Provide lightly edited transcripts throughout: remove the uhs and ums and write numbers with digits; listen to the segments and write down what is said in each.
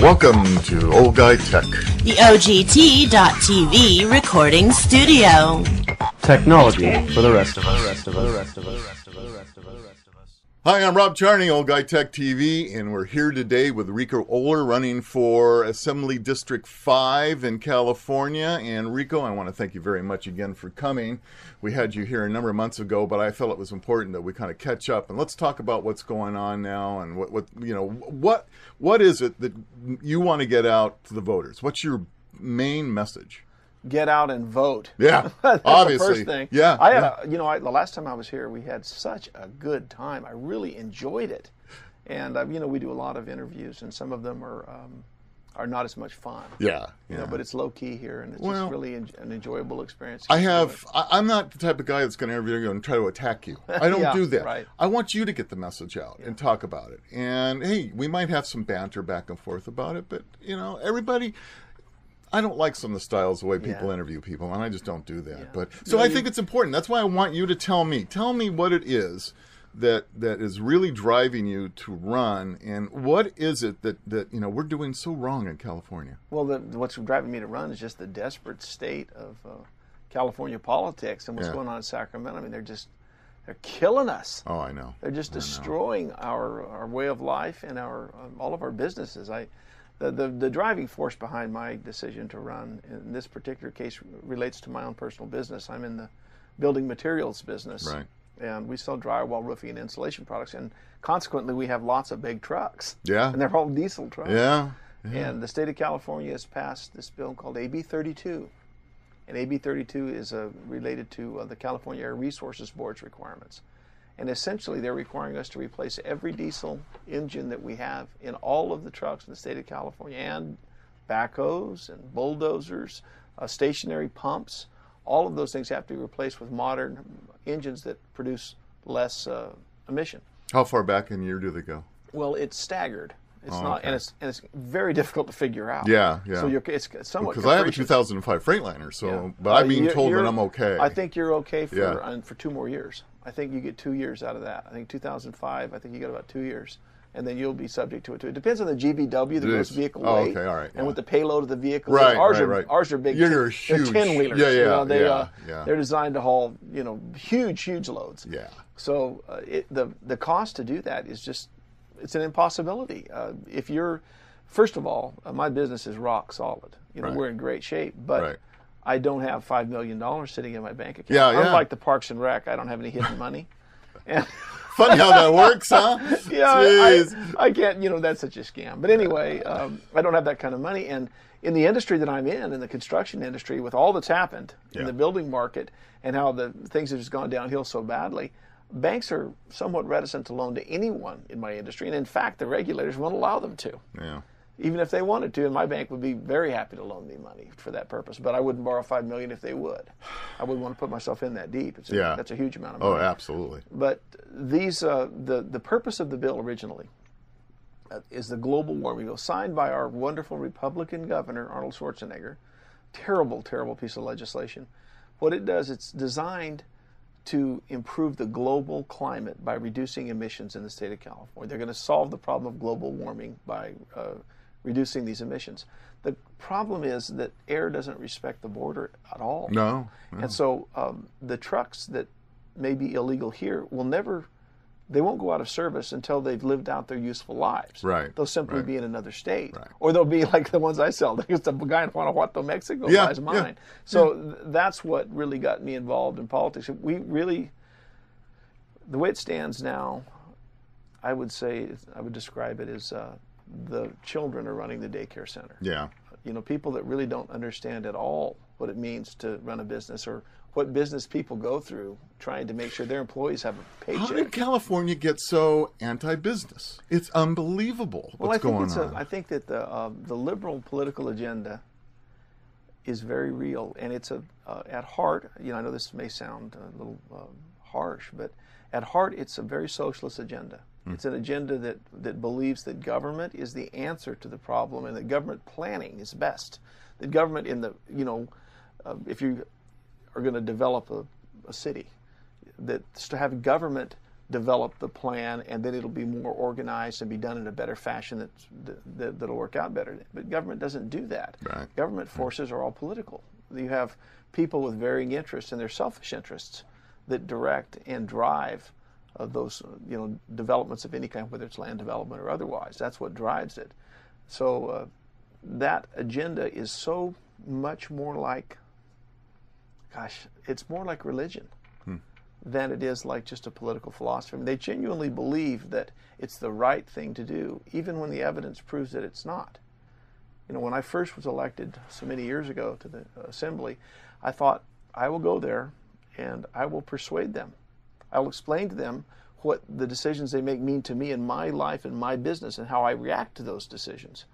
Welcome to Old Guy Tech, the OGT.TV recording studio. Technology for the rest of us. Hi, I'm Rob Charney, Old Guy Tech TV, and we're here today with Rico Oller running for Assembly District 5 in California. And Rico, I want to thank you very much again for coming. We had you here a number of months ago, but I felt it was important that we kind of catch up and let's talk about what's going on now and what is it that you want to get out to the voters? What's your main message? Get out and vote. Yeah, that's obviously. The first thing. Yeah, I had the last time I was here, we had such a good time. I really enjoyed it, and we do a lot of interviews, and some of them are not as much fun. Yeah, but it's low key here, and it's just really an enjoyable experience. I'm not the type of guy that's going to interview you and try to attack you. I don't do that. Right. I want you to get the message out and talk about it. And hey, we might have some banter back and forth about it, but everybody. I don't like some of the styles, the way people interview people, and I just don't do that. But I think it's important. That's why I want you to tell me what it is that is really driving you to run, and what is it that we're doing so wrong in California? Well, what's driving me to run is just the desperate state of California politics and what's going on in Sacramento. I mean, they're killing us. Oh, I know. They're just destroying our way of life and all of our businesses. The driving force behind my decision to run in this particular case relates to my own personal business. I'm in the building materials business, right. And we sell drywall, roofing, and insulation products, and consequently we have lots of big trucks. Yeah. And they're all diesel trucks. Yeah. And the state of California has passed this bill called AB 32. And AB 32 is related to the California Air Resources Board's requirements. And essentially, they're requiring us to replace every diesel engine that we have in all of the trucks in the state of California, and backhoes and bulldozers, stationary pumps. All of those things have to be replaced with modern engines that produce less emission. How far back in the year do they go? Well, it's staggered. It's not, okay. and it's very difficult to figure out. Yeah. So it's somewhat because I have a 2005 Freightliner, but I'm being told that I'm okay. I think you're okay for 2 more years. I think you get 2 years out of that. I think 2005. I think you got about 2 years, and then you'll be subject to it too. It depends on the GVW, the gross vehicle weight, okay, all right, and with the payload of the vehicle. Right, ours are big. You're huge. They're 10-wheelers. Yeah, They're designed to haul huge loads. Yeah. So the cost to do that is just. It's an impossibility. First of all, my business is rock solid. We're in great shape, but I don't have $5 million sitting in my bank account. Yeah. Unlike the Parks and Rec, I don't have any hidden money. And funny how that works, huh? I can't. That's such a scam. But anyway, I don't have that kind of money. And in the industry that I'm in the construction industry, with all that's happened in the building market and how the things have just gone downhill so badly. Banks are somewhat reticent to loan to anyone in my industry, and in fact, the regulators won't allow them to. Yeah. Even if they wanted to, and my bank would be very happy to loan me money for that purpose, but I wouldn't borrow $5 million if they would. I wouldn't want to put myself in that deep. That's a huge amount of money. Oh, absolutely. But these, the purpose of the bill originally is the global warming bill, signed by our wonderful Republican governor, Arnold Schwarzenegger. Terrible, terrible piece of legislation. What it does, it's designed to improve the global climate by reducing emissions in the state of California. They're going to solve the problem of global warming by reducing these emissions. The problem is that air doesn't respect the border at all. No. And so the trucks that may be illegal here they won't go out of service until they've lived out their useful lives. Right. They'll simply be in another state. Right. Or they'll be like the ones I sell. There's a guy in Guanajuato, Mexico buys mine. So that's what really got me involved in politics. The way it stands now, I would describe it as the children are running the daycare center. Yeah. People that really don't understand at all what it means to run a business or what business people go through trying to make sure their employees have a paycheck. How did California get so anti-business? It's unbelievable what's going on. I think that the liberal political agenda is very real, and it's at heart. I know this may sound a little harsh, but at heart, it's a very socialist agenda. It's an agenda that believes that government is the answer to the problem, and that government planning is best. That government if you are going to develop a city, that to have government develop the plan, and then it'll be more organized and be done in a better fashion that'll work out better. But government doesn't do that. Right. Government forces are all political. You have people with varying interests and their selfish interests that direct and drive those developments of any kind, whether it's land development or otherwise. That's what drives it. So that agenda is so much more like, it's more like religion than it is like just a political philosophy. I mean, they genuinely believe that it's the right thing to do, even when the evidence proves that it's not. When I first was elected so many years ago to the Assembly, I thought, I will go there and I will persuade them. I will explain to them what the decisions they make mean to me in my life and my business and how I react to those decisions.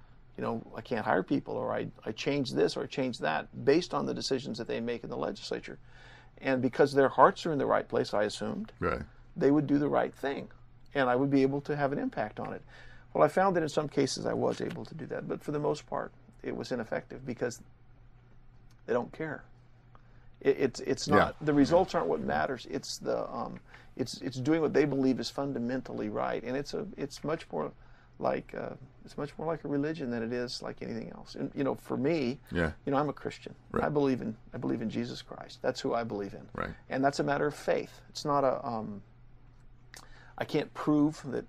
I can't hire people, or I change this or I change that based on the decisions that they make in the legislature. And because their hearts are in the right place, I assumed, right, they would do the right thing, and I would be able to have an impact on it. Well, I found that in some cases I was able to do that, but for the most part, it was ineffective because they don't care. It's not the results aren't what matters. It's the it's doing what they believe is fundamentally right, and it's much more like a religion than it is like anything else. And for me, I'm a Christian. Right. I believe in Jesus Christ. That's who I believe in. Right. And that's a matter of faith. It's not I can't prove that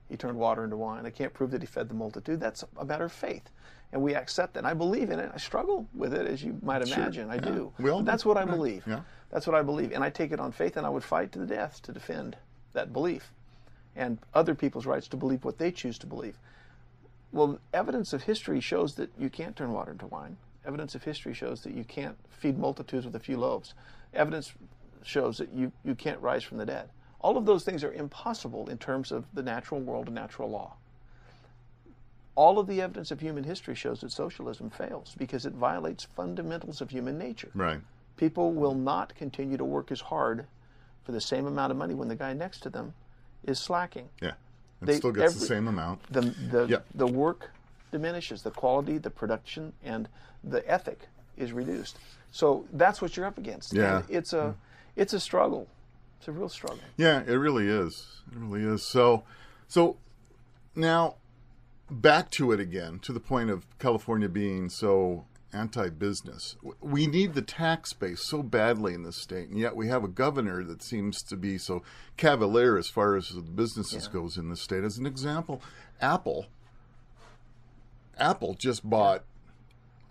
he turned water into wine. I can't prove that he fed the multitude. That's a matter of faith. And we accept that. And I believe in it. I struggle with it, as you might imagine. Sure. I do. But that's what I believe. Yeah. That's what I believe. And I take it on faith, and I would fight to the death to defend that belief and other people's rights to believe what they choose to believe. Well, evidence of history shows that you can't turn water into wine. Evidence of history shows that you can't feed multitudes with a few loaves. Evidence shows that you can't rise from the dead. All of those things are impossible in terms of the natural world and natural law. All of the evidence of human history shows that socialism fails because it violates fundamentals of human nature. Right. People will not continue to work as hard for the same amount of money when the guy next to them is slacking. Yeah. It still gets the same amount. The work diminishes, the quality, the production, and the ethic is reduced. So that's what you're up against. Yeah. And it's a struggle. It's a real struggle. Yeah, it really is. It really is. So now back to it again, to the point of California being so anti-business. We need the tax base so badly in this state, and yet we have a governor that seems to be so cavalier as far as the businesses goes in this state. As an example, Apple just bought,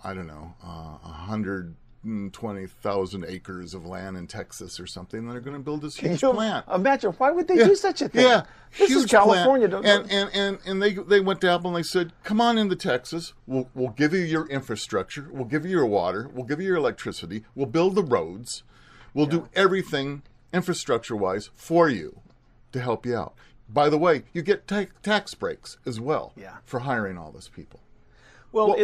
120,000 acres of land in Texas or something, and they're going to build this huge plant. Imagine, why would they do such a thing? Yeah, this is California. And they went to Apple and they said, "Come on into Texas. We'll give you your infrastructure. We'll give you your water. We'll give you your electricity. We'll build the roads. We'll do everything infrastructure-wise for you to help you out. By the way, you get tax breaks as well for hiring all those people." Well,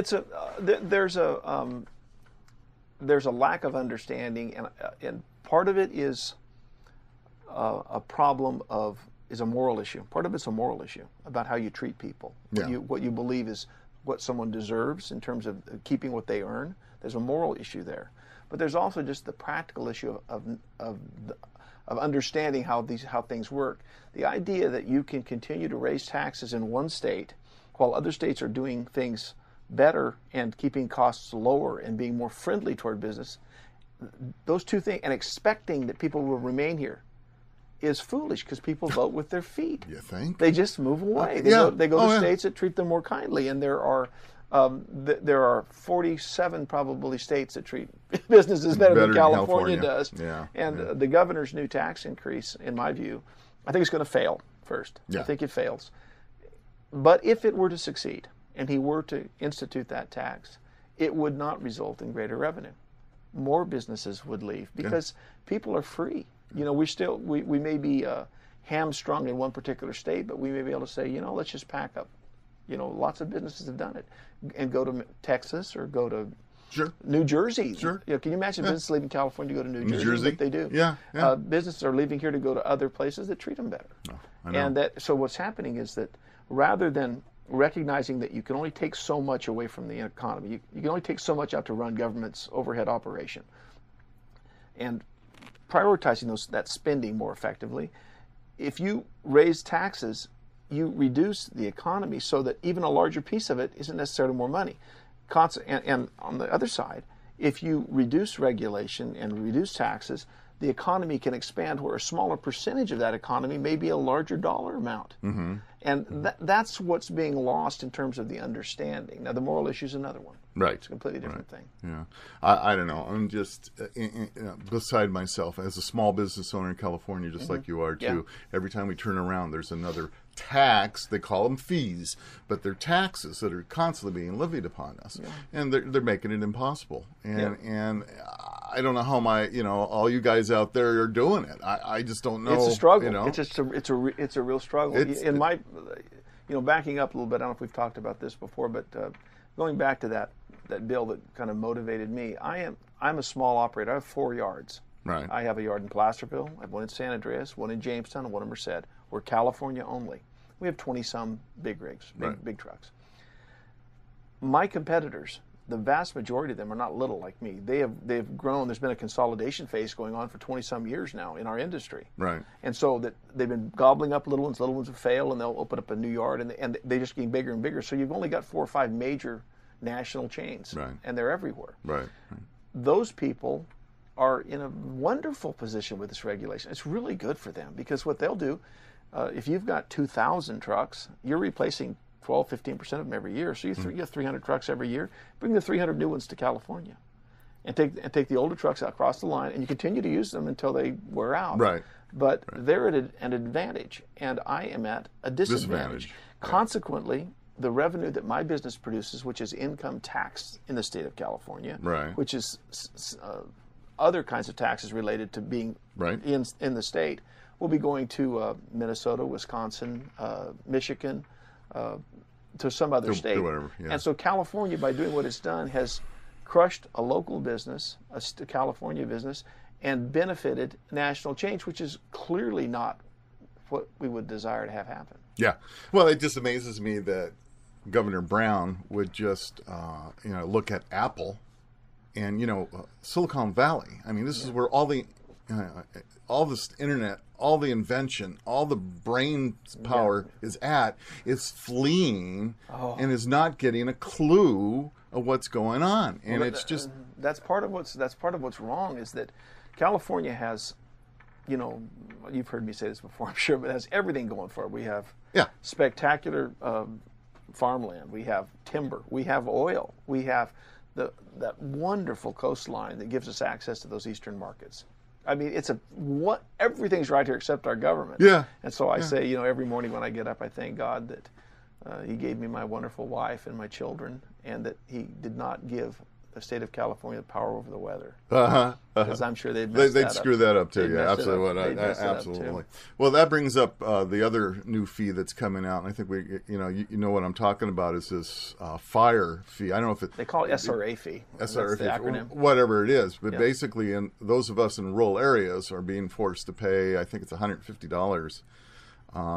there's a lack of understanding, and part of it is a problem is a moral issue. Part of it's a moral issue about how you treat people. What you believe is what someone deserves in terms of keeping what they earn. There's a moral issue there, but there's also just the practical issue of understanding how things work. The idea that you can continue to raise taxes in one state while other states are doing things better and keeping costs lower and being more friendly toward business, those two things, and expecting that people will remain here, is foolish because people vote with their feet. You think? They just move away. They go to states that treat them more kindly, and there are 47 probably states that treat businesses better than California does. Yeah. And the governor's new tax increase, in my view, I think it's going to fail first. Yeah. I think it fails. But if it were to succeed, and he were to institute that tax, it would not result in greater revenue. More businesses would leave because people are free. We may be hamstrung in one particular state, but we may be able to say, let's just pack up. Lots of businesses have done it, and go to Texas or go to New Jersey. Sure. Can you imagine businesses leaving California to go to New Jersey? Like they do. Yeah. Businesses are leaving here to go to other places that treat them better. Oh, I know. And so what's happening is that rather than recognizing that you can only take so much away from the economy, you can only take so much out to run government's overhead operation, and prioritizing that spending more effectively, if you raise taxes, you reduce the economy so that even a larger piece of it isn't necessarily more money. And on the other side, if you reduce regulation and reduce taxes, the economy can expand where a smaller percentage of that economy may be a larger dollar amount. Mm-hmm. And that's what's being lost in terms of the understanding. Now, the moral issue is another one. Right. It's a completely different thing. Yeah. I don't know. I'm just beside myself as a small business owner in California, just like you are too. Yeah. Every time we turn around, there's another tax. They call them fees, but they're taxes that are constantly being levied upon us, and they're making it impossible. And I don't know how all you guys out there are doing it. I just don't know. It's a struggle. It's a real struggle. In my, backing up a little bit. I don't know if we've talked about this before, but going back to that bill that kind of motivated me. I'm a small operator. I have 4 yards. Right. I have a yard in Placerville. I have one in San Andreas, one in Jamestown, and one in Merced. We're California only. We have 20-some big rigs, big trucks. My competitors, the vast majority of them are not little like me. They've grown. There's been a consolidation phase going on for 20-some years now in our industry. Right. And so that they've been gobbling up little ones. Little ones will fail, and they'll open up a new yard, and they just getting bigger and bigger. So you've only got 4 or 5 major national chains, and they're everywhere. Right. Those people are in a wonderful position with this regulation. It's really good for them because what they'll do, if you've got 2,000 trucks, you're replacing 12, 15% of them every year. So you have 300 trucks every year. Bring the 300 new ones to California, and take the older trucks across the line, and you continue to use them until they wear out. Right. But they're at an advantage, and I am at a disadvantage. Consequently, the revenue that my business produces, which is income tax in the state of California, which is other kinds of taxes related to being in the state, will be going to Minnesota, Wisconsin, Michigan, to some other state. Whatever, And so California, by doing what it's done, has crushed a local business, a California business, and benefited national change, which is clearly not what we would desire to have happen. Yeah. Well, it just amazes me that Governor Brown would just, look at Apple and, Silicon Valley. I mean, this is where all this internet, all the invention, all the brain power is at, is fleeing and is not getting a clue of what's going on. And it's just... That's part of what's wrong is that California has, you've heard me say this before, I'm sure, but it has everything going for it. We have spectacular farmland. We have timber. We have oil. We have that wonderful coastline that gives us access to those eastern markets. I mean, everything's right here except our government. Yeah. And so I say, every morning when I get up, I thank God that He gave me my wonderful wife and my children, and that He did not give the state of California the power over the weather. Because I'm sure they'd screw that up too. Yeah, absolutely. Absolutely. Well, that brings up the other new fee that's coming out, and I think you know what I'm talking about is this fire fee. I don't know if they call it SRA fee. SRA fee, the acronym. Whatever it is, but basically, those of us in rural areas are being forced to pay. I think it's $150.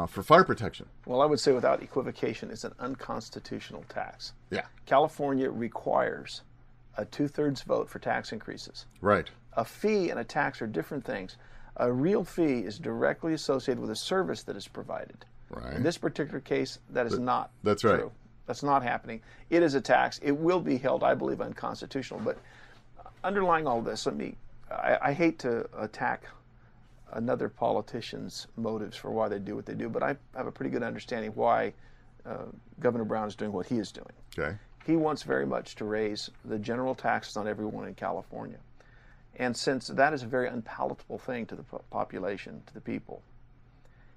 For fire protection. Well, I would say without equivocation, it's an unconstitutional tax. Yeah. California requires a 2/3 vote for tax increases. Right. A fee and a tax are different things. A real fee is directly associated with a service that is provided. Right. In this particular case, that is not That's true. Right. That's not happening. It is a tax. It will be held, I believe, unconstitutional. But underlying all this, I hate to attack another politician's motives for why they do what they do, but I have a pretty good understanding why Governor Brown is doing what he is doing. Okay. He wants very much to raise the general taxes on everyone in California. And since that is a very unpalatable thing to the population, to the people,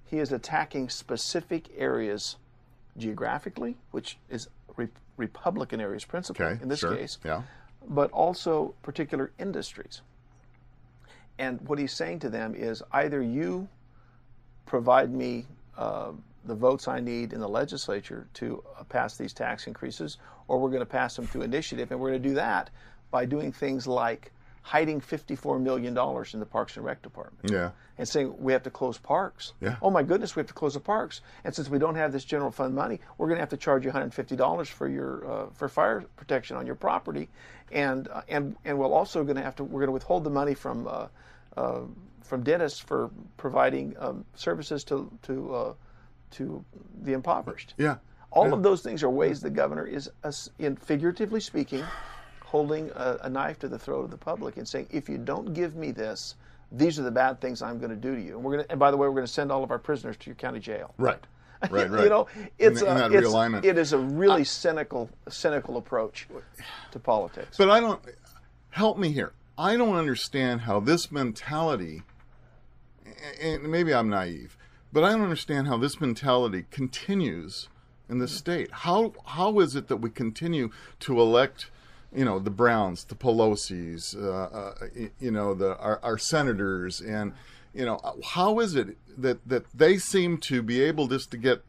he is attacking specific areas geographically, which is Republican areas principally in this case, but also particular industries. And what he's saying to them is either you provide me the votes I need in the legislature to pass these tax increases, or we're going to pass them through initiative. And we're going to do that by doing things like hiding $54 million in the Parks and Rec Department. Yeah. And saying we have to close parks. Yeah. Oh my goodness, we have to close the parks. And since we don't have this general fund money, we're going to have to charge you $150 for your for fire protection on your property, and we're also going to we're going to withhold the money from from dentists for providing services to the impoverished. Yeah. All of those things are ways the governor is, in figuratively speaking, holding a knife to the throat of the public and saying, if you don't give me this, these are the bad things I'm going to do to you. And by the way, we're going to send all of our prisoners to your county jail. Right. Right. You know, it's in that realignment. it is a really cynical approach to politics. But help me here. I don't understand how this mentality, and maybe I'm naive, but I don't understand how this mentality continues in the state. How is it that we continue to elect, the Browns, the Pelosi's, our senators, and how is it that they seem to be able just to get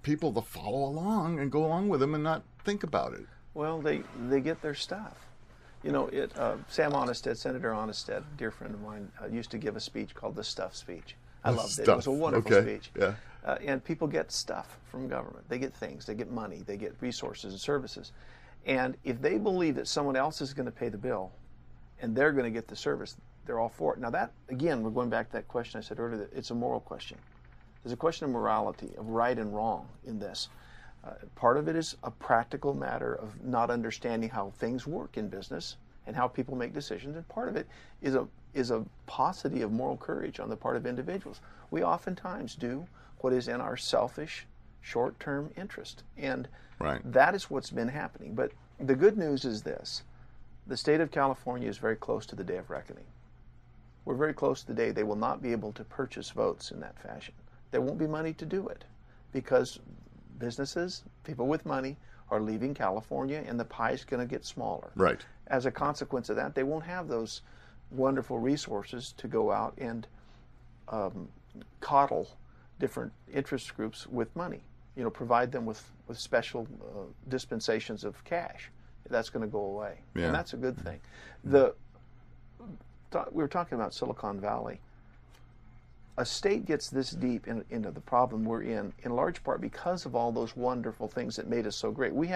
people to follow along and go along with them and not think about it? Well, they get their stuff. Sam Onnested, Senator Onnested, dear friend of mine, used to give a speech called the Stuff Speech. I loved it. It was a wonderful speech. Yeah. And people get stuff from government. They get things. They get money. They get resources and services. And if they believe that someone else is going to pay the bill and they're going to get the service, they're all for it. Now that, again, we're going back to that question I said earlier, that it's a moral question. There's a question of morality, of right and wrong in this. Part of it is a practical matter of not understanding how things work in business and how people make decisions, and part of it is a paucity of moral courage on the part of individuals. We oftentimes do what is in our selfish, short-term interest, and that is what's been happening. But the good news is this: the state of California is very close to the day of reckoning. We're very close to the day they will not be able to purchase votes in that fashion. There won't be money to do it because businesses, people with money, are leaving California, and the pie is going to get smaller. Right. As a consequence of that, they won't have those wonderful resources to go out and coddle different interest groups with money. Provide them with special dispensations of cash. That's going to go away, and that's a good thing. We were talking about Silicon Valley. A state gets this deep into the problem we're in large part because of all those wonderful things that made us so great. We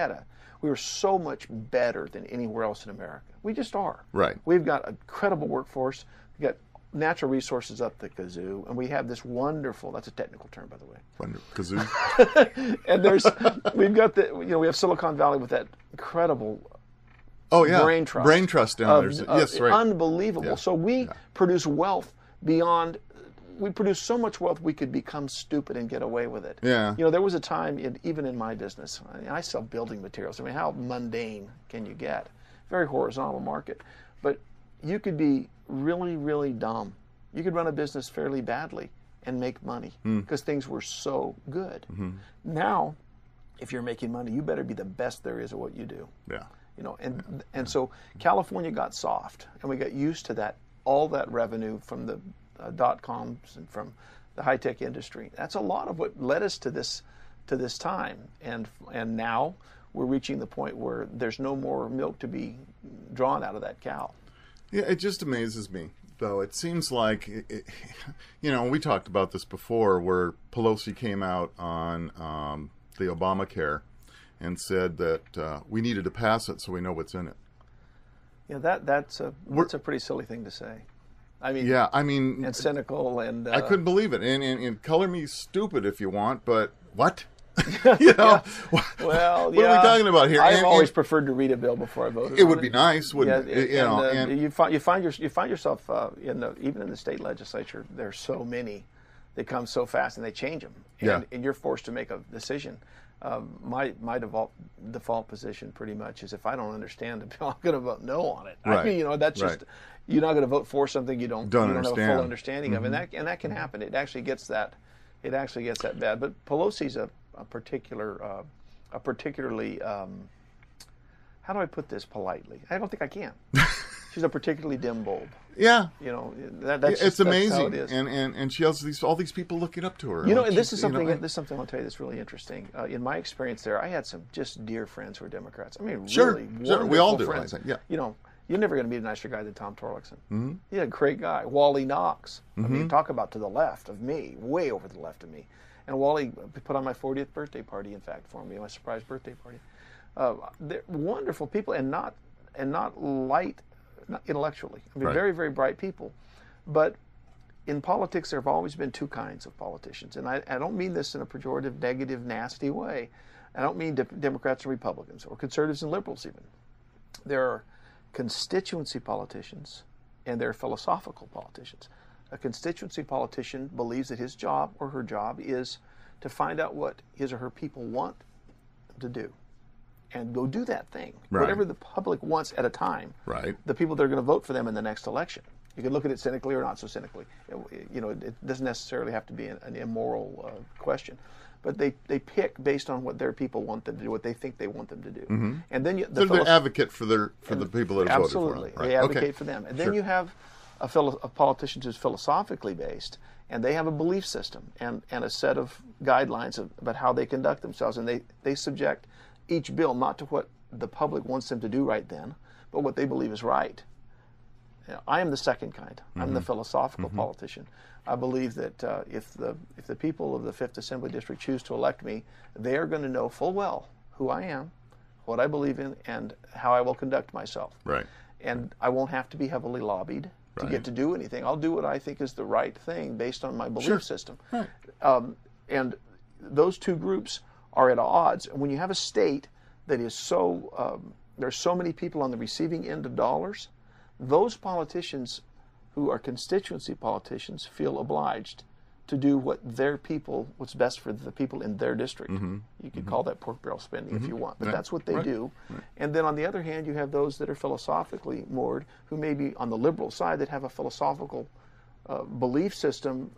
were so much better than anywhere else in America. We just are. Right. We've got a credible workforce. We've got natural resources up the kazoo, and we have this wonderful, that's a technical term, by the way. Kazoo. And we have Silicon Valley with that incredible brain trust down there. Yes, right. Unbelievable. Yeah. So we produce wealth beyond. We produce so much wealth we could become stupid and get away with it. Yeah. There was a time, even in my business, I sell building materials. I mean, how mundane can you get? Very horizontal market. But you could be really, really dumb. You could run a business fairly badly and make money because things were so good. Mm-hmm. Now, if you're making money, you better be the best there is at what you do. Yeah. And so California got soft, and we got used to that, all that revenue from the dot-coms and from the high-tech industry. That's a lot of what led us to this time. And now we're reaching the point where there's no more milk to be drawn out of that cow. Yeah, it just amazes me, though. It seems like, we talked about this before, where Pelosi came out on the Obamacare and said that we needed to pass it so we know what's in it. Yeah, that's a pretty silly thing to say. And cynical, and I couldn't believe it. And color me stupid if you want, but what? Well, what are we talking about here? I've always preferred to read a bill before I voted. It would be nice, wouldn't it? You find yourself even in the state legislature. There's so many that come so fast, and they change them, and you're forced to make a decision. My default position pretty much is if I don't understand the bill, I'm going to vote no on it. Right. I mean, that's just, you're not going to vote for something you don't have a full understanding of, and that can happen. It actually gets that bad. But Pelosi's a particularly how do I put this politely? I don't think I can. She's a particularly dim bulb. Yeah, it's amazing, that's how it is. And she has all these people looking up to her. And this is something I'll tell you that's really interesting. In my experience there, I had some just dear friends who were Democrats. I mean, really wonderful we all do. Friends. I think. Yeah. You're never going to meet a nicer guy than Tom Torlakson. Mm-hmm. He's a great guy. Wally Knox. Mm-hmm. I mean, talk about to the left of me, way over to the left of me. And Wally put on my 40th birthday party, in fact, for me, my surprise birthday party. They're wonderful people, and not light intellectually. I mean, very, very bright people. But in politics, there have always been two kinds of politicians. And I don't mean this in a pejorative, negative, nasty way. I don't mean Democrats and Republicans, or conservatives and liberals even. There are constituency politicians, and there are philosophical politicians. A constituency politician believes that his job or her job is to find out what his or her people want to do and go do that thing. Right. Whatever the public wants at a time, Right. the people that are going to vote for them in the next election. You can look at it cynically or not so cynically. It doesn't necessarily have to be an immoral question. But they pick based on what their people want them to do, what they think they want them to do. Mm-hmm. And then So they advocate for the people that have voted for them. absolutely, Right. they advocate Okay. for them. And then Sure. you have a politician who's philosophically based, and they have a belief system and a set of guidelines about how they conduct themselves, and they subject each bill not to what the public wants them to do right then, but what they believe is right. I am the second kind. I'm the philosophical politician. I believe that if the people of the 5th Assembly District choose to elect me, they are going to know full well who I am, what I believe in, and how I will conduct myself. Right. And I won't have to be heavily lobbied to Right. get to do anything. I'll do what I think is the right thing based on my belief system. Right. And those two groups are at odds. And when you have a state that is there's so many people on the receiving end of dollars, those politicians who are constituency politicians feel obliged to do what's best for the people in their district. Mm-hmm. You could call that pork barrel spending if you want, but Right. that's what they Right. do. Right. And then on the other hand, you have those that are philosophically moored, who may be on the liberal side, that have a philosophical belief system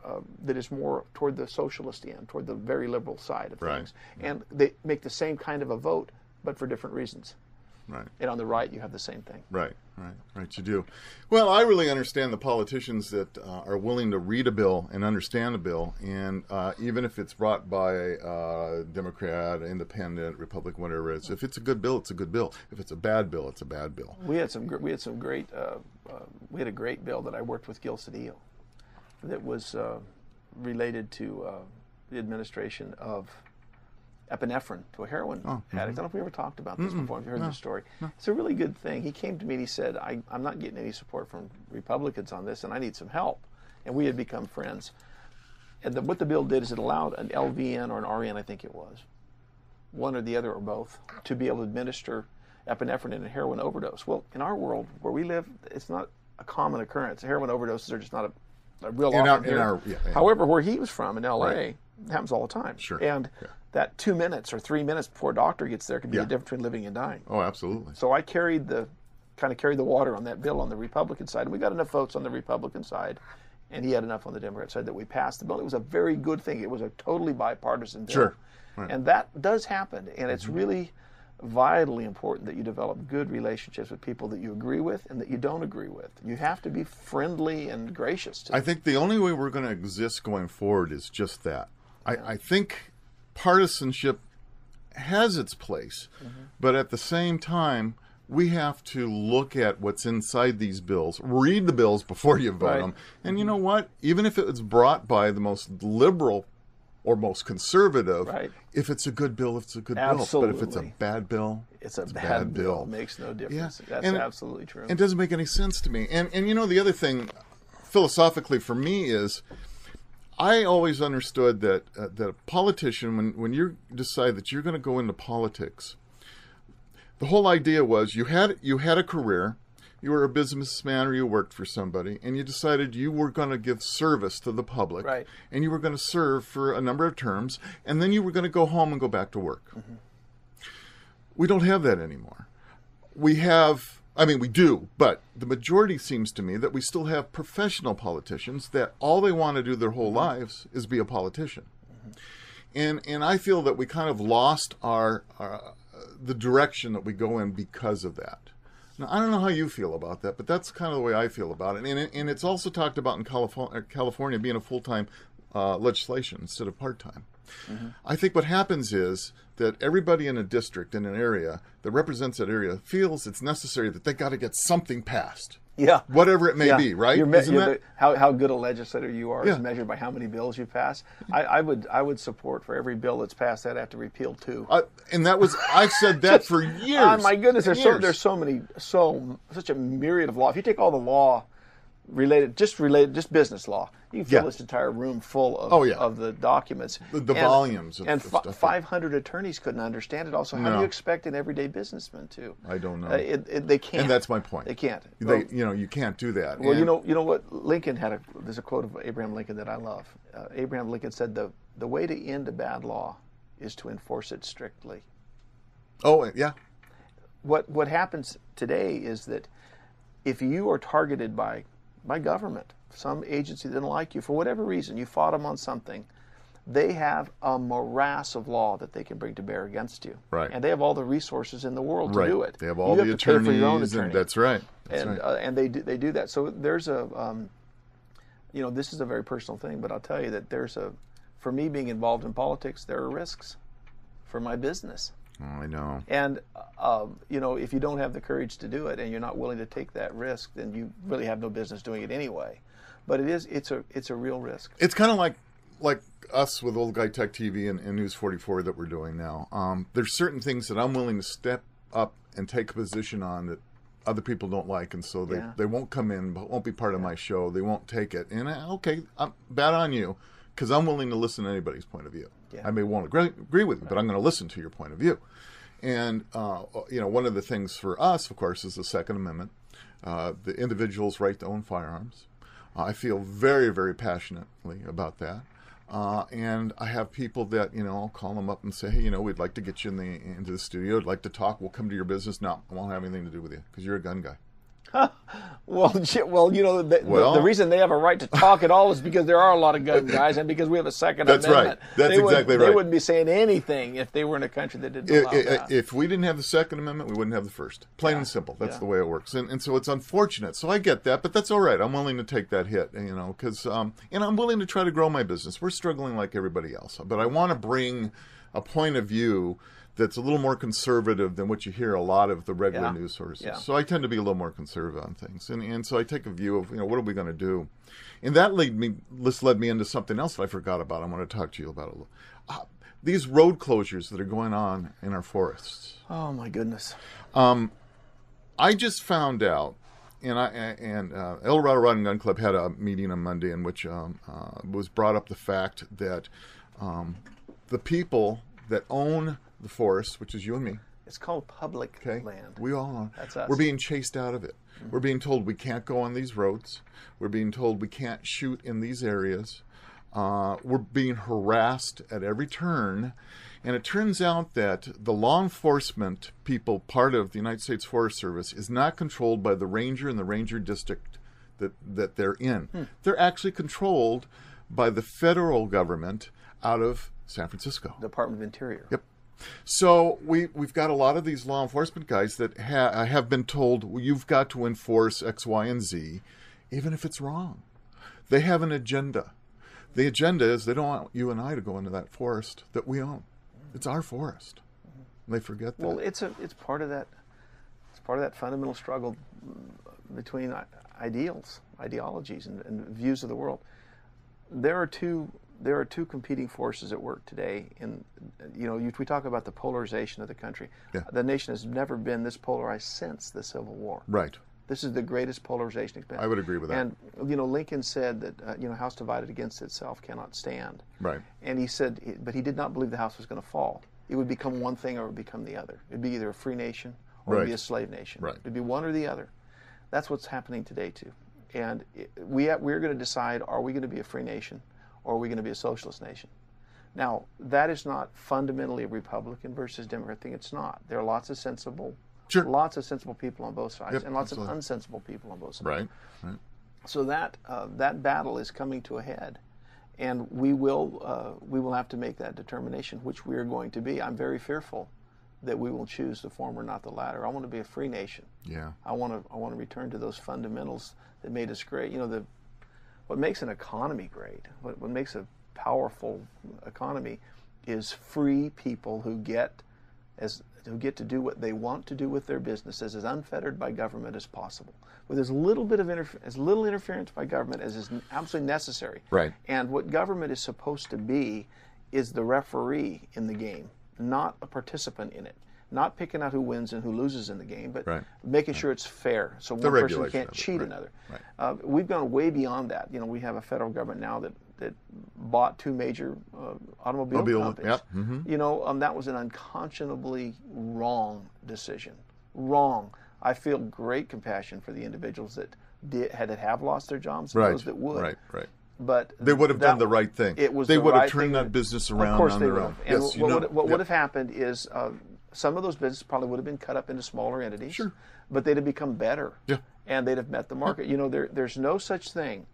that is more toward the socialist end, toward the very liberal side of Right. things. And they make the same kind of a vote, but for different reasons. Right. And on the right, you have the same thing. Right, you do. Well, I really understand the politicians that are willing to read a bill and understand a bill, and even if it's brought by a Democrat, Independent, Republican, whatever it is, if it's a good bill, it's a good bill. If it's a bad bill, it's a bad bill. We had a great bill that I worked with Gil Cedillo that was related to the administration of epinephrine to a heroin addict. I don't know if we ever talked about this before. Have you heard this story? It's a really good thing. He came to me and he said, I'm not getting any support from Republicans on this, and I need some help. And we had become friends. And what the bill did is it allowed an LVN or an RN, I think it was, one or the other or both, to be able to administer epinephrine in a heroin overdose. Well, in our world, where we live, it's not a common occurrence. Heroin overdoses are just not a real often here. However, where he was from in L.A., it happens all the time. Sure. And that 2 minutes or 3 minutes before a doctor gets there could be the difference between living and dying. Oh, absolutely. So I carried the water on that bill on the Republican side, and we got enough votes on the Republican side, and he had enough on the Democrat side that we passed the bill. It was a very good thing. It was a totally bipartisan bill. Sure. Right. And that does happen, and it's really vitally important that you develop good relationships with people that you agree with and that you don't agree with. You have to be friendly and gracious to them. I think the only way we're going to exist going forward is just that. I think partisanship has its place, but at the same time, we have to look at what's inside these bills, read the bills before you vote them. And you know what? Even if it was brought by the most liberal or most conservative, if it's a good bill, it's a good bill. But if it's a bad bill, it's a bad bill. It makes no difference. That's absolutely true. It doesn't make any sense to me. And you know, the other thing, philosophically for me, is I always understood that a politician, when you decide that you're going to go into politics, the whole idea was you had a career, you were a businessman or you worked for somebody, and you decided you were going to give service to the public, and you were going to serve for a number of terms, and then you were going to go home and go back to work. We don't have that anymore. We do, but the majority seems to me that we still have professional politicians that all they want to do their whole lives is be a politician. And I feel that we kind of lost the direction that we go in because of that. Now, I don't know how you feel about that, but that's kind of the way I feel about it. And it's also talked about in California being a full-time legislation instead of part-time. I think what happens is that everybody in a district, in an area that represents that area, feels it's necessary that they got to get something passed. Whatever it may be, right? How good a legislator you are is measured by how many bills you pass. I would support for every bill that's passed that I have to repeal two. And I've said that for years. Oh my goodness, there's such a myriad of law. If you take all the law related, just business law. You can fill this entire room full of of the documents. The volumes of stuff. 500 attorneys couldn't understand it. Also, how do you expect an everyday businessman to? I don't know. They can't. And that's my point. They can't. You can't do that. Well, you know what? Lincoln had there's a quote of Abraham Lincoln that I love. Abraham Lincoln said, the way to end a bad law is to enforce it strictly. Oh, yeah. What happens today is that if you are targeted by government, some agency didn't like you for whatever reason, you fought them on something, they have a morass of law that they can bring to bear against you. Right. And they have all the resources in the world to do it. They have all the attorneys. Pay for your own attorney. That's right. And they do that. So there's this is a very personal thing, but I'll tell you that for me being involved in politics, there are risks for my business. Oh, I know. And if you don't have the courage to do it and you're not willing to take that risk, then you really have no business doing it anyway. But it's a real risk. It's kind of like us with Old Guy Tech TV and News 44 that we're doing now. There's certain things that I'm willing to step up and take a position on that other people don't like, and so they won't come in, won't be part of my show. They won't take it. And I'm bad on you, because I'm willing to listen to anybody's point of view. Yeah. I may won't agree with you, but I'm going to listen to your point of view. And one of the things for us, of course, is the Second Amendment, the individual's right to own firearms. I feel very, very passionately about that. And I have people that, I'll call them up and say, hey, we'd like to get you into the studio. I'd like to talk. We'll come to your business. No, I won't have anything to do with you because you're a gun guy. The reason they have a right to talk at all is because there are a lot of gun guys and because we have a Second Amendment. That's exactly right. They wouldn't be saying anything if they were in a country that didn't allow that. If we didn't have the Second Amendment, we wouldn't have the First. Plain and simple. That's the way it works. And so it's unfortunate. So I get that, but that's all right. I'm willing to take that hit, because and I'm willing to try to grow my business. We're struggling like everybody else, but I want to bring a point of view that's a little more conservative than what you hear a lot of the regular news sources. Yeah. So I tend to be a little more conservative on things. And so I take a view of, what are we going to do? And that led me into something else that I forgot about. I want to talk to you about it. These road closures that are going on in our forests. Oh, my goodness. I just found out, and El Dorado Rod and Gun Club had a meeting on Monday in which was brought up the fact that the people that own the forest, which is you and me. It's called public land. We all know. That's us. We're being chased out of it. Mm-hmm. We're being told we can't go on these roads. We're being told we can't shoot in these areas. We're being harassed at every turn. And it turns out that the law enforcement people, part of the United States Forest Service, is not controlled by the ranger and the ranger district that they're in. They're actually controlled by the federal government out of San Francisco. Department of Interior. Yep. So we've got a lot of these law enforcement guys that have been told, well, you've got to enforce X, Y, and Z, even if it's wrong. They have an agenda. The agenda is they don't want you and I to go into that forest that we own. It's our forest. They forget that. Well, it's part of that. It's part of that fundamental struggle between ideologies, and views of the world. There are two competing forces at work today. We talk about the polarization of the country. Yeah. The nation has never been this polarized since the Civil War. Right. This is the greatest polarization it's been. I would agree with that. And Lincoln said that house divided against itself cannot stand. Right. And he said, but he did not believe the house was going to fall. It would become one thing or it would become the other. It'd be either a free nation or it'd be a slave nation. Right. It'd be one or the other. That's what's happening today too. And we're going to decide: are we going to be a free nation, or are we going to be a socialist nation? Now, that is not fundamentally a Republican versus Democrat thing. It's not. There are lots of sensible people on both sides, and lots of unsensible people on both sides. Right. So that battle is coming to a head, and we will have to make that determination, which we are going to be. I'm very fearful that we will choose the former, not the latter. I want to be a free nation. Yeah. I want to return to those fundamentals that made us great. What makes an economy great, what makes a powerful economy, is free people who get to do what they want to do with their businesses, as unfettered by government as possible, with as little interference by government as is absolutely necessary. Right. And what government is supposed to be is the referee in the game, not a participant in it. not picking out who wins and who loses in the game, but Right. making sure it's fair, so The one person regulation can't of it, cheat right, another. right. We've gone way beyond that. You know, we have a federal government now that bought 2 major automobile companies. Yep. Mm-hmm. You know, that was an unconscionably wrong decision. Wrong. I feel great compassion for the individuals that have lost their jobs and Right. those that would. Right. But They would have done the right thing. It was they the would right have turned thing that to- business around Of course on they their would own. have. And Yes, what would Yep. have happened is some of those businesses probably would have been cut up into smaller entities. Sure. But they'd have become better. Yeah. And they'd have met the market. You know, there's no such thing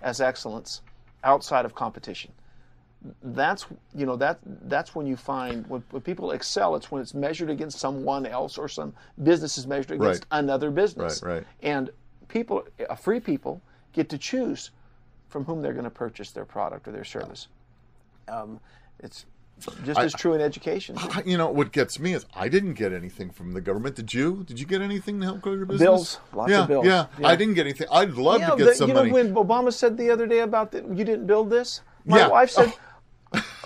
as excellence outside of competition. That's when you find when people excel. It's when it's measured against someone else, or some business is measured against Right. another business. Right. And free people get to choose from whom they're going to purchase their product or their service. It's just as true in education. You know, what gets me is I didn't get anything from the government. Did you? Did you get anything to help grow your business? Bills, lots of bills. Yeah, Yeah. I didn't get anything. I'd love to get some money. When Obama said the other day about that, you didn't build this. My Yeah. wife said,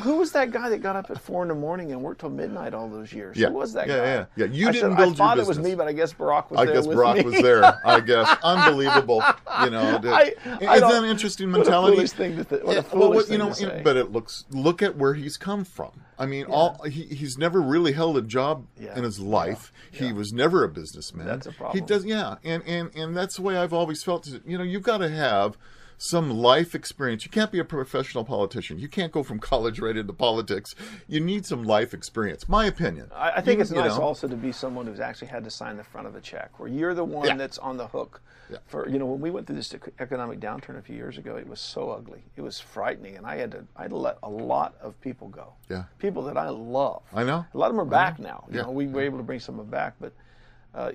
"Who was that guy that got up at 4 a.m. and worked till midnight all those years? Yeah. Who was that Yeah, guy?" yeah. You I didn't said, build I thought your it was business. me, but I guess Barack was I there guess with Barack me. was there. I guess unbelievable. You know, I isn't that don't- an interesting What a mentality? foolish thing to think. What a Yeah, foolish you thing know, to say. but look at where he's come from. I mean, he's never really held a job in his life. Yeah. He was never a businessman. That's a problem. He does, yeah, and that's the way I've always felt. You know, you've got to have some life experience. You can't be a professional politician. You can't go from college right into politics. You need some life experience. My opinion. I think it's nice know. also to be someone who's actually had to sign the front of a check, where you're the one Yeah. that's on the hook. Yeah. For when we went through this economic downturn a few years ago, it was so ugly. It was frightening, and I had to let a lot of people go. Yeah. People that I love. I know. A lot of them are back now. You Yeah. know, we were able to bring some of them back, but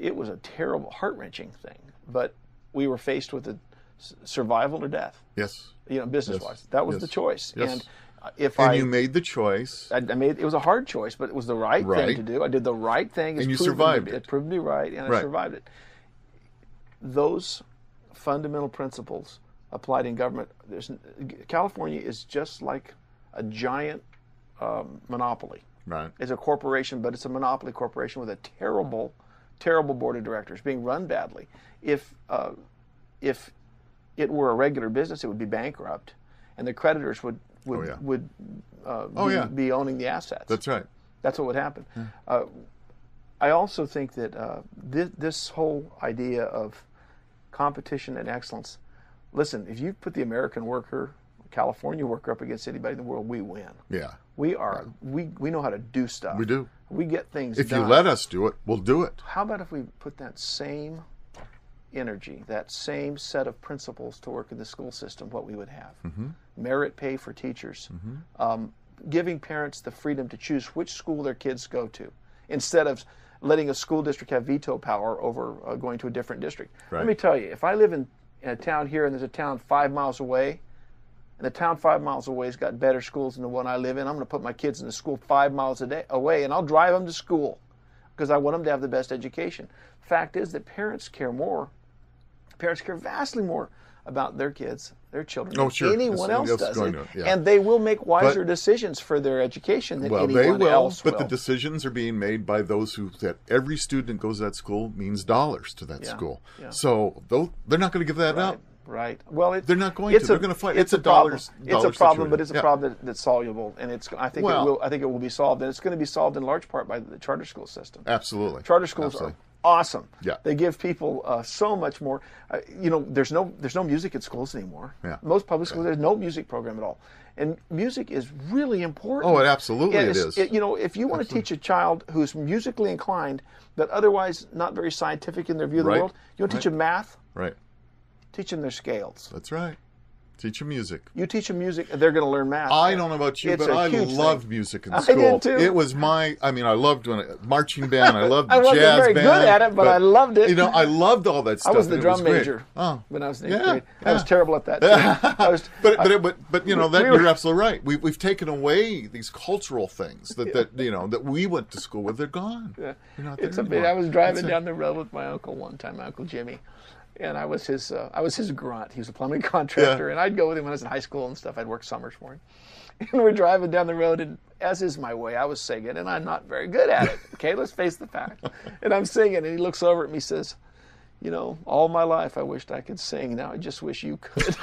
it was a terrible, heart-wrenching thing. But we were faced with a survival or death. Yes. You know, business-wise, that was Yes. the choice. Yes. And you made the choice. I made it was a hard choice, but it was the right Right. thing to do. I did the right thing. And you proven survived to be- it. It proved to be right, and I Right. survived it. Those fundamental principles applied in government. California is just like a giant monopoly. Right. It's a corporation, but it's a monopoly corporation with a terrible, terrible board of directors being run badly. If it were a regular business, it would be bankrupt, and the creditors would be owning the assets. That's right. That's what would happen. I also think that this whole idea of competition and excellence. Listen, if you put the American worker, California worker up against anybody in the world, we win. Yeah. We know how to do stuff. We do. We get things If done. you let us do it, we'll do it. How about if we put that same energy, that same set of principles to work in the school system, what we would have? Mm-hmm. Merit pay for teachers. Giving parents the freedom to choose which school their kids go to, instead of letting a school district have veto power over going to a different district. Right. Let me tell you, if I live in a town here and there's a town 5 miles away, and the town 5 miles away has got better schools than the one I live in, I'm going to put my kids in a school 5 miles away, and I'll drive them to school because I want them to have the best education. Fact is that parents care more. Parents care vastly more about their kids, their children, than anyone else does. And they will make wiser decisions for their education than anyone else will. But the decisions are being made by those that every student that goes to that school means dollars to that school. Yeah. So they're not going to give that up. Right. Well, they're not going to. They're going to fight. It's a dollars. It's a problem, but it's a problem that's soluble, and I think it will be solved, and it's going to be solved in large part by the charter school system. Absolutely. Charter schools are awesome. Yeah. They give people so much more. There's no music at schools anymore. Yeah. Most public schools, there's no music program at all. And music is really important. Oh, absolutely it is. If you want to teach a child who's musically inclined, but otherwise not very scientific in their view of the world, you want to teach them math? Right. Teach them their scales. That's right. Teach them music. You teach them music, they're going to learn math. I don't know about you, but I loved music in school. I did too. It was I loved marching band. I loved I wasn't jazz very band. good at it, but I loved it. I loved all that stuff. I was the drum great. major when I was in 8th grade. I was terrible at that too. But you're absolutely right. We've taken away these cultural things that we went to school with. They're gone. Yeah. They're not It's there a bit. anymore. I was driving down the road with my uncle one time, my Uncle Jimmy. And I was his grunt. He was a plumbing contractor, and I'd go with him when I was in high school and stuff. I'd work summers for him. And we're driving down the road, and as is my way, I was singing, and I'm not very good at it. Okay, let's face the fact. And I'm singing, and he looks over at me and says, you know, all my life I wished I could sing. Now I just wish you could.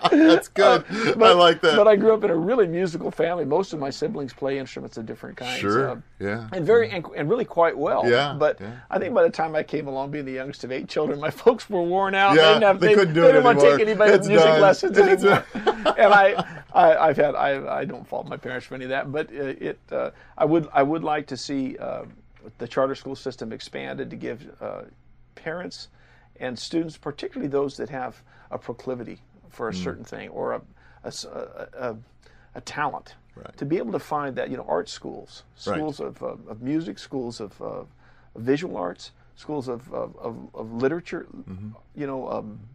That's good. I like that. But I grew up in a really musical family. Most of my siblings play instruments of different kinds. Sure. Yeah. And really quite well. Yeah. But I think by the time I came along, being the youngest of 8 children, my folks were worn out. Yeah, they couldn't do it They didn't want to anymore. take anybody with It's music done. lessons anymore. And I don't fault my parents for any of that. But I would like to see the charter school system expanded to give parents and students, particularly those that have a proclivity for a certain thing or a talent, to be able to find that, art schools of music, schools of visual arts, schools of literature,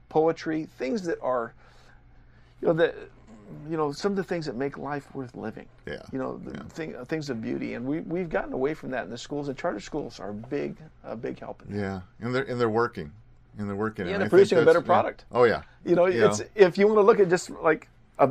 poetry, things that are, some of the things that make life worth living. Yeah. Things of beauty, and we've gotten away from that in the schools. And charter schools are a big help in that. Yeah, and they're working. And they're working. Yeah, and they're producing a better yeah. product. Oh yeah. It's if you want to look at just like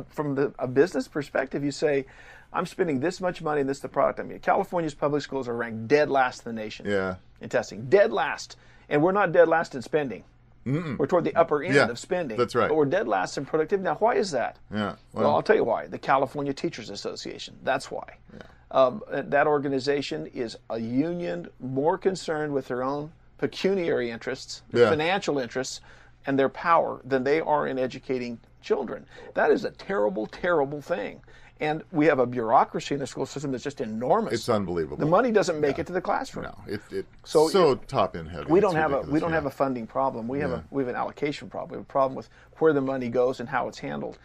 from a business perspective, you say, I'm spending this much money and this is the product. I mean, California's public schools are ranked dead last in the nation. Yeah. In testing, dead last, and we're not dead last in spending. We're toward the upper end of spending. That's right. But we're dead last in productivity. Now, why is that? Yeah. Well, I'll tell you why. The California Teachers Association. That's why. Yeah. That organization is a union more concerned with their own pecuniary interests, their financial interests, and their power than they are in educating children. That is a terrible, terrible thing. And we have a bureaucracy in the school system that's just enormous. It's unbelievable. The money doesn't make it to the classroom. No, it's so top end heavy. We don't have a funding problem. We have an allocation problem. We have a problem with where the money goes and how it's handled.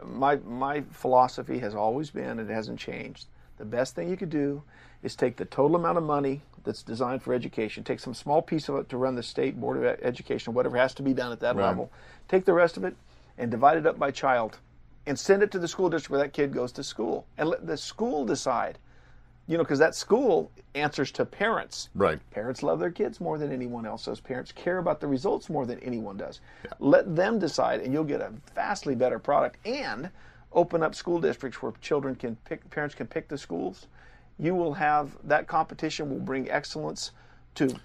My philosophy has always been, and it hasn't changed, the best thing you could do is take the total amount of money that's designed for education, take some small piece of it to run the state board of education, whatever has to be done at that level, take the rest of it and divide it up by child and send it to the school district where that kid goes to school, and let the school decide, because that school answers to parents. Right. Parents love their kids more than anyone else does. Parents care about the results more than anyone does. Yeah. Let them decide, and you'll get a vastly better product. And open up school districts where parents can pick the schools. You will have that competition will bring excellence to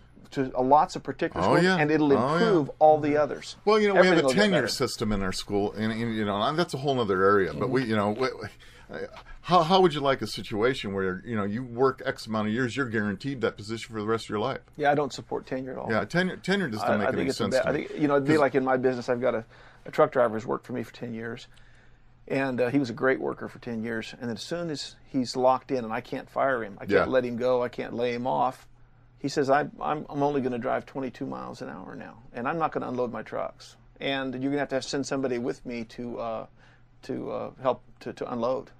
lots of particular schools, and it'll improve all the others. Well, we have a tenure system in our school, and that's a whole other area. But how would you like a situation where you work X amount of years, you're guaranteed that position for the rest of your life? Yeah, I don't support tenure at all. Yeah, tenure just doesn't make any sense to me. I think it'd be like in my business. I've got a truck driver who's worked for me for 10 years. And he was a great worker for 10 years. And then as soon as he's locked in and I can't fire him, I can't let him go, I can't lay him off, he says, I'm only going to drive 22 miles an hour now, and I'm not going to unload my trucks. And you're going to have to send somebody with me to help to unload.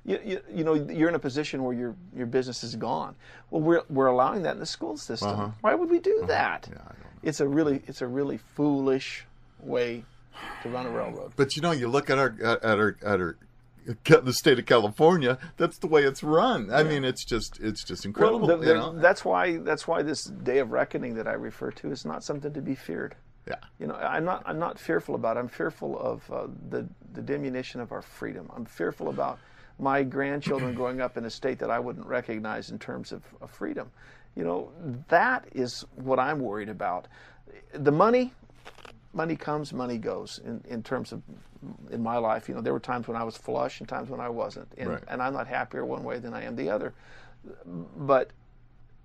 You're in a position where your business is gone. Well, we're allowing that in the school system. Why would we do that? Yeah, I don't know. It's a really foolish way to run a railroad. But you look at the state of California. That's the way it's run. I mean, it's just incredible. Well, that's why this day of reckoning that I refer to is not something to be feared. Yeah. I'm not fearful about it. I'm fearful of the diminution of our freedom. I'm fearful about my grandchildren growing up in a state that I wouldn't recognize in terms of freedom. That is what I'm worried about. The money comes, money goes. In terms of in my life, there were times when I was flush and times when I wasn't, and I'm not happier one way than I am the other. But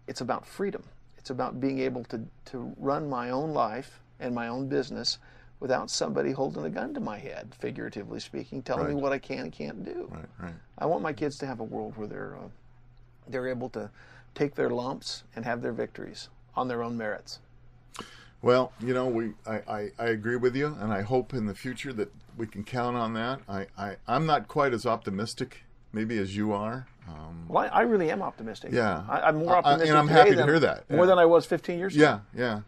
it's about freedom. It's about being able to run my own life and my own business without somebody holding a gun to my head, figuratively speaking, telling me what I can and can't do. Right. I want my kids to have a world where they're able to take their lumps and have their victories on their own merits. Well, I agree with you, and I hope in the future that we can count on that. I'm not quite as optimistic, maybe, as you are. Well, I really am optimistic. Yeah. I'm more optimistic and I'm today happy to hear that. More than I was 15 years ago. Yeah.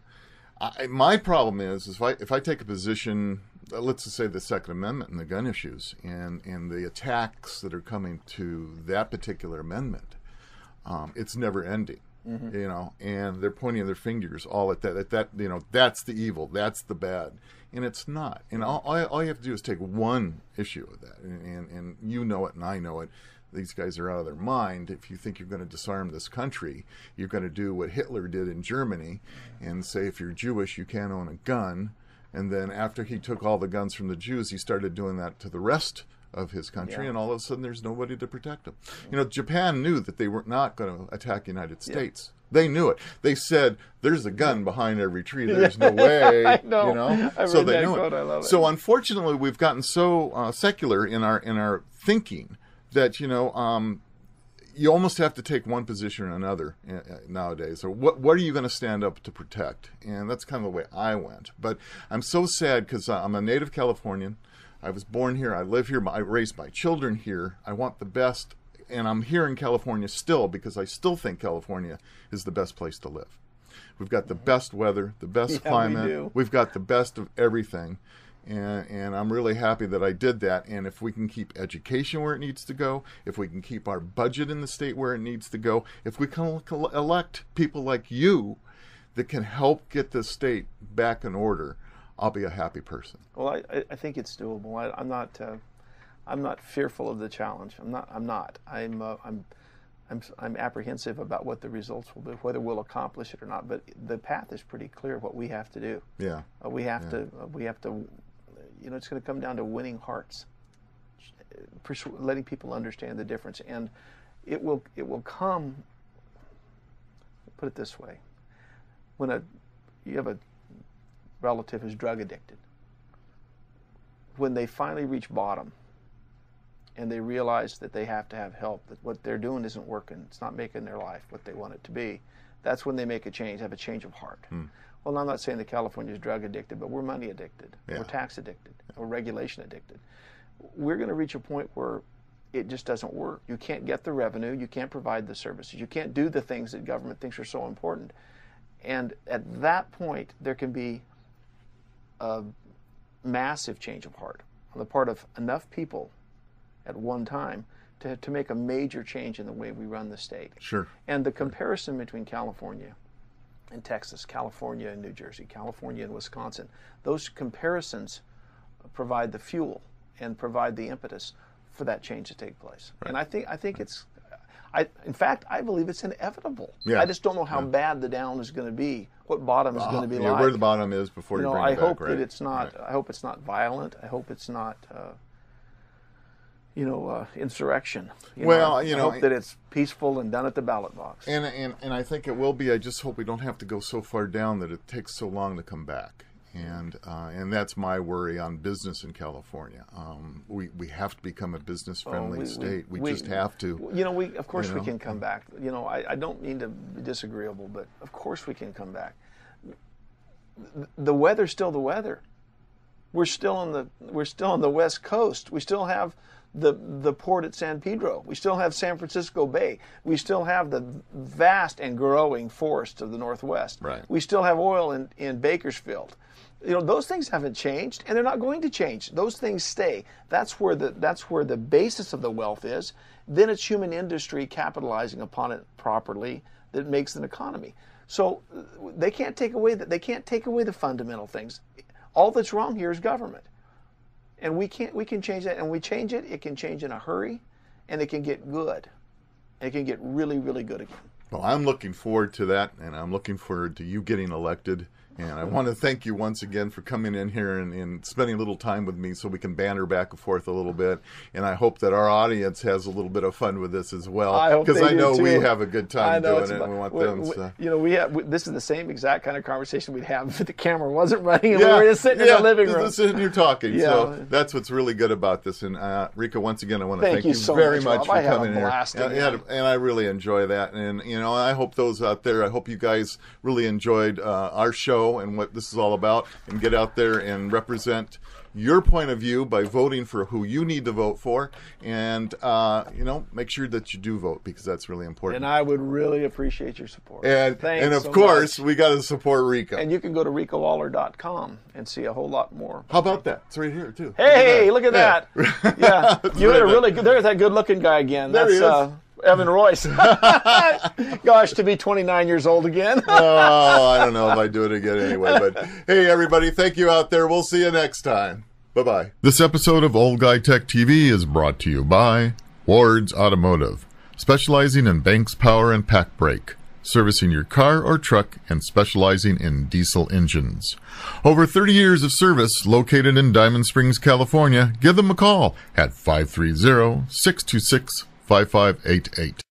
My problem is if I take a position, let's just say the Second Amendment and the gun issues and the attacks that are coming to that particular amendment, it's never ending. you know, and they're pointing their fingers all at that, you know, that's the evil, that's the bad. And it's not. And all you have to do is take one issue of that. And you know it and I know it. These guys are out of their mind. If you think you're going to disarm this country, you're going to do what Hitler did in Germany and say if you're Jewish, you can't own a gun. And then after he took all the guns from the Jews, he started doing that to the rest of his country, and all of a sudden there's nobody to protect them. You know, Japan knew that they were not going to attack the United States. They knew it. They said, "There's a gun behind every tree. There's no way." I know. You know, I so read they that knew quote. it. I love it. So unfortunately, we've gotten so secular in our thinking that you almost have to take one position or another nowadays. So what are you going to stand up to protect? And that's kind of the way I went. But I'm so sad because I'm a native Californian. I was born here. I live here. I raised my children here. I want the best. And I'm here in California still because I still think California is the best place to live. We've got the best weather, the best climate. We've got the best of everything. And I'm really happy that I did that. And if we can keep education where it needs to go, if we can keep our budget in the state where it needs to go, if we can elect people like you that can help get the state back in order, I'll be a happy person. Well, I think it's doable. I'm not fearful of the challenge. I'm apprehensive about what the results will be, whether we'll accomplish it or not. But the path is pretty clear. What we have to do. Yeah. We have to. You know, it's going to come down to winning hearts, letting people understand the difference, and it will come. Put it this way: when you have a relative who's drug addicted, when they finally reach bottom and they realize that they have to have help, that what they're doing isn't working, it's not making their life what they want it to be, that's when they make a change, have a change of heart. Well, I'm not saying that California is drug addicted, but we're money addicted, we're tax addicted, we're regulation addicted. We're going to reach a point where it just doesn't work. You can't get the revenue, you can't provide the services, you can't do the things that government thinks are so important. And at that point, there can be a massive change of heart on the part of enough people at one time to make a major change in the way we run the state. Sure. And the comparison between California and Texas, California and New Jersey, California and Wisconsin, those comparisons provide the fuel and provide the impetus for that change to take place. Right. And I think it's, in fact, I believe it's inevitable. Yeah. I just don't know how bad the down is going to be, what bottom is going to be like. Where the bottom is before you bring it back. I hope that it's not. Right. I hope it's not violent. I hope it's not, insurrection. I hope that it's peaceful and done at the ballot box. And I think it will be. I just hope we don't have to go so far down that it takes so long to come back. And that's my worry on business in California. We have to become a business-friendly state. We just have to. Of course we can come back. I don't mean to be disagreeable, but of course we can come back. The weather's still the weather. We're still on the West Coast. We still have the port at San Pedro. We still have San Francisco Bay. We still have the vast and growing forests of the Northwest. Right. We still have oil in Bakersfield. Those things haven't changed, and they're not going to change. Those things stay. That's where the basis of the wealth is. Then it's human industry capitalizing upon it properly that makes an economy. So they can't take away the fundamental things. All that's wrong here is government. And we can change that, and we change it, it can change in a hurry, and it can get good. And it can get really, really good again. Well, I'm looking forward to that, and I'm looking forward to you getting elected. And I want to thank you once again for coming in here and spending a little time with me so we can banter back and forth a little bit. And I hope that our audience has a little bit of fun with this as well. Because I know we have a good time doing it, and we want them to. This is the same exact kind of conversation we'd have if the camera wasn't running and we were just sitting in the living room. Just sitting here talking. So that's what's really good about this. And Rico, once again, I want to thank you so very much for coming here. And I really enjoy that. And, I hope those out there, I hope you guys really enjoyed our show and what this is all about, and get out there and represent your point of view by voting for who you need to vote for, and make sure that you do vote, because that's really important. And I would really appreciate your support. And of course, we got to support Rico. And you can go to RicoOller.com and see a whole lot more. How about that? It's right here too. Hey, look at that! Yeah, you had a really good. There's that good-looking guy again. There he is. Evan Royce. Gosh, to be 29 years old again. Oh, I don't know if I'd do it again anyway. But hey, everybody, thank you out there. We'll see you next time. Bye-bye. This episode of Old Guy Tech TV is brought to you by Ward's Automotive, specializing in Banks Power and Pack Brake, servicing your car or truck and specializing in diesel engines. Over 30 years of service, located in Diamond Springs, California. Give them a call at 530-626-5588.